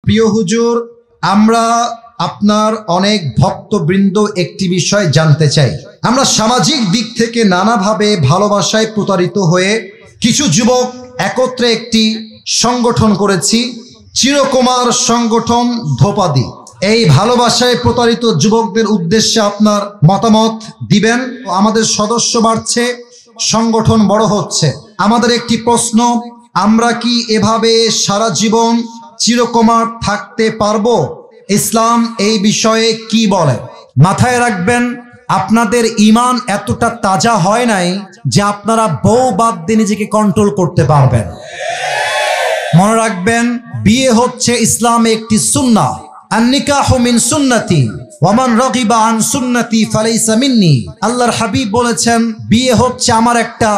প্রিয় হুজুর, আমরা আপনার অনেক ভক্তবৃন্দ একটি বিষয় জানতে চাই। আমরা সামাজিক দিক থেকে নানাভাবে ভালোবাসায় প্রতারিত হয়ে কিছু যুবক একত্রে একটি সংগঠন করেছি, চিরকুমার সংগঠন ধোপাদি। এই ভালোবাসায় প্রতারিত যুবকদের উদ্দেশ্যে আপনার মতামত দিবেন। আমাদের সদস্য বাড়ছে, সংগঠন বড় হচ্ছে। আমাদের একটি প্রশ্ন, আমরা কি এভাবে সারা জীবন চিরকুমার থাকতে পারবো? ইসলাম এই বিষয়ে কি বলে? মাথায় রাখবেন, আপনাদের ঈমান এতটা তাজা হয় নাই যে আপনারা বউ বাদ দিয়ে নিজেকে কন্ট্রোল করতে পারবেন। মনে রাখবেন, বিয়ে হচ্ছে ইসলামে একটি সুন্নাহ। আন-নিকাহু মিন সুন্নতি ওয়া মান রাগিবা আন সুন্নতি ফালাইসা মিন্নি। আল্লাহর হাবিব বলেছেন, বিয়ে হচ্ছে আমার একটা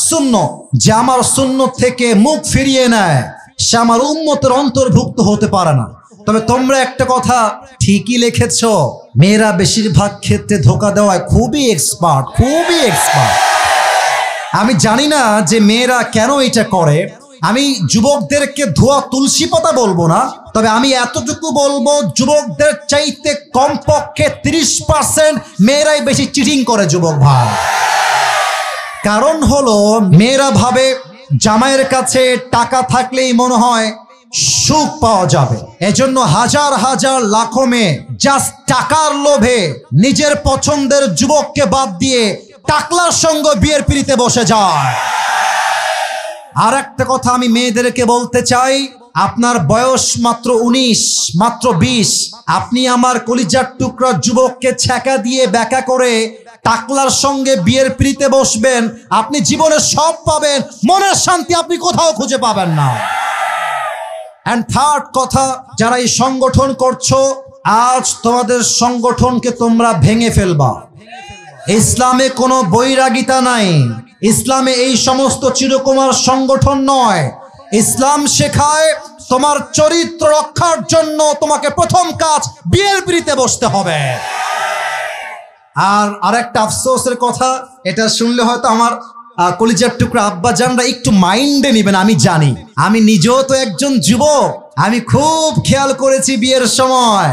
সুন্নাহ, যে আমার সুন্নাহ থেকে মুখ ফিরিয়ে নেয় সে আমার উম্মতের অন্তর্ভুক্ত হতে পারে না। তবে তোমরা একটা কথা ঠিকই লিখেছ, মেয়েরা বেশিরভাগ ক্ষেত্রে ধোঁকা দেওয়ায় খুবই এক্সপার্ট। আমি জানি না যে মেয়েরা কেন এটা করে। আমি যুবকদেরকে ধোয়া তুলসী পাতা বলবো না, তবে আমি এতটুকু বলবো, যুবকদের চাইতে কমপক্ষে 30% মেয়েরাই বেশি চিটিং করে যুবক ভাই। কারণ হলো, মেয়েরা ভাবে জামাইয়ের কাছে টাকা থাকলেই মনে হয় সুখ পাওয়া যাবে। এজন্য হাজার হাজার লাখো মেয়ে জাস্ট টাকার লোভে নিজের পছন্দের যুবককে বাদ দিয়ে টাকলার সঙ্গে বিয়ের পিড়িতে বসে যায়। আর একটা কথা আমি মেয়েদেরকে বলতে চাই, আপনার বয়স মাত্র 19, মাত্র 20, আপনি আমার কলিজার টুকরা যুবককে ছ্যাঁকা দিয়ে ব্যাকা করে টাকলার সঙ্গে বিয়ের পিড়িতে বসবেন, আপনি জীবনে সব পাবেন, মনের শান্তি আপনি কোথাও খুঁজে পাবেন না। এন্ড থার্ড কথা, যারা এই সংগঠন করছো, আজ তোমাদের সংগঠনকে তোমরা ভেঙে ফেলবা। ইসলামে কোনো বৈরাগিতা নাই। ইসলামে এই সমস্ত চিরকুমার সংগঠন নয়। ইসলাম শেখায় তোমার চরিত্র রক্ষার জন্য তোমাকে প্রথম কাজ বিয়ের পিড়িতে বসতে হবে। আর আরেকটা আফসোসের কথা, এটা শুনলে হয়তো আমার কলিজার টুকরা আব্বা জানরা একটু মাইন্ডে নিবেন, আমি জানি। আমি নিজেও তো একজন যুবক, আমি খুব খেয়াল করেছি বিয়ের সময়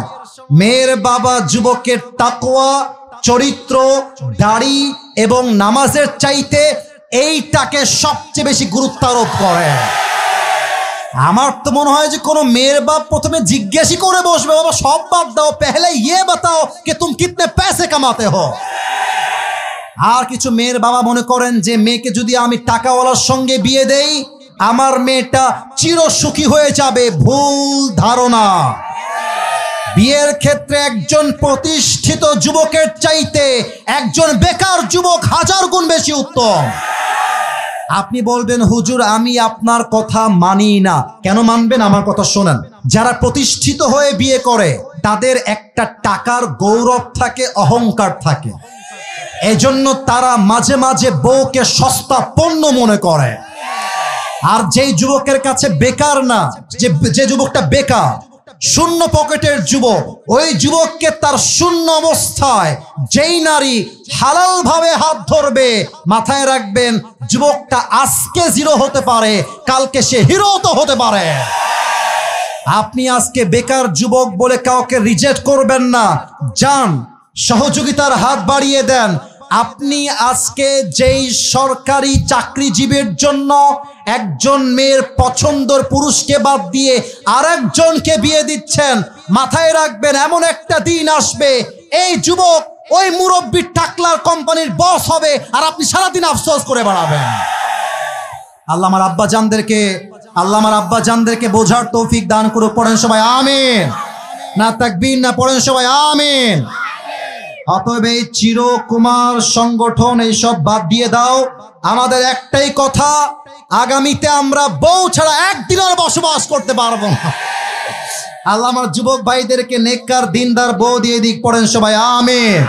মেয়ের বাবা যুবকের তাকওয়া, চরিত্র, দাড়ি এবং নামাজের চাইতে এইটাকে সবচেয়ে বেশি গুরুত্ব আরোপ করে। আমার তো মনে হয় যে কোনো মেয়ের বাপ প্রথমে জিজ্ঞাসা করে বসবে, বাবা সব বাদ দাও, পহলে ইয়ে বাতাও कि तुम कितने पैसे कमाते हो। আর কিছু মেয়ের বাবা মনে করেন যে মেয়েকে যদি আমি টাকাওয়ালার সঙ্গে বিয়ে দেই আমার মেয়েটা চিরসুখী হয়ে যাবে। ভুল ধারণা। বিয়ের ক্ষেত্রে একজন প্রতিষ্ঠিত যুবকের চাইতে একজন বেকার যুবক 1000 গুণ বেশি উত্তম। আপনি বলবেন, হুজুর আমি আপনার কথা মানি না। কেন মানবেন? আমার কথা শোনেন। যারা প্রতিষ্ঠিত হয়ে বিয়ে করে তাদের একটা টাকার গৌরব থাকে, অহংকার থাকে। এজন্য তারা মাঝে মাঝে বউকে সস্তা পণ্য মনে করে। আর যেই যুবকের কাছে বেকার না, যে যুবকটা বেকার, শূন্য পকেটের যুবক, ওই যুবককে তার শূন্য অবস্থায় যেই নারী হালাল ভাবে হাত ধরবে, মাথায় রাখবেন যুবকটা আজকে জিরো হতে পারে, কালকে সে হিরো তো হতে পারে। আপনি আজকে বেকার যুবক বলে কাউকে রিজেক্ট করবেন না, যান সহযোগিতার হাত বাড়িয়ে দেন। আপনি আজকে যেই সরকারি চাকরিজীবীর জন্য একজন মেয়ের পছন্দের পুরুষকে বাদ দিয়ে আরেকজনকে বিয়ে দিচ্ছেন, মাথায় রাখবেন এমন একটা দিন আসবে এই যুবক ওই মুরব্বী টাকলার কোম্পানির বস হবে, আর আপনি সারাদিন আফসোস করে বেড়াবেন। আল্লাহ আমার আব্বা জানদেরকে বোঝার তৌফিক দান করুক। পড়েন সবাই আমিন। না তাকবীর না, পড়েন সবাই আমিন। অতএব এই চিরকুমার সংগঠন এইসব বাদ দিয়ে দাও। আমাদের একটাই কথা, আগামীতে আমরা বউ ছাড়া একদিনের বসবাস করতে পারবো না। আল্লাহ আমার যুবক ভাইদেরকে নেককার দিনদার বউ দিয়ে দিক। পড়েন সবাই আমিন।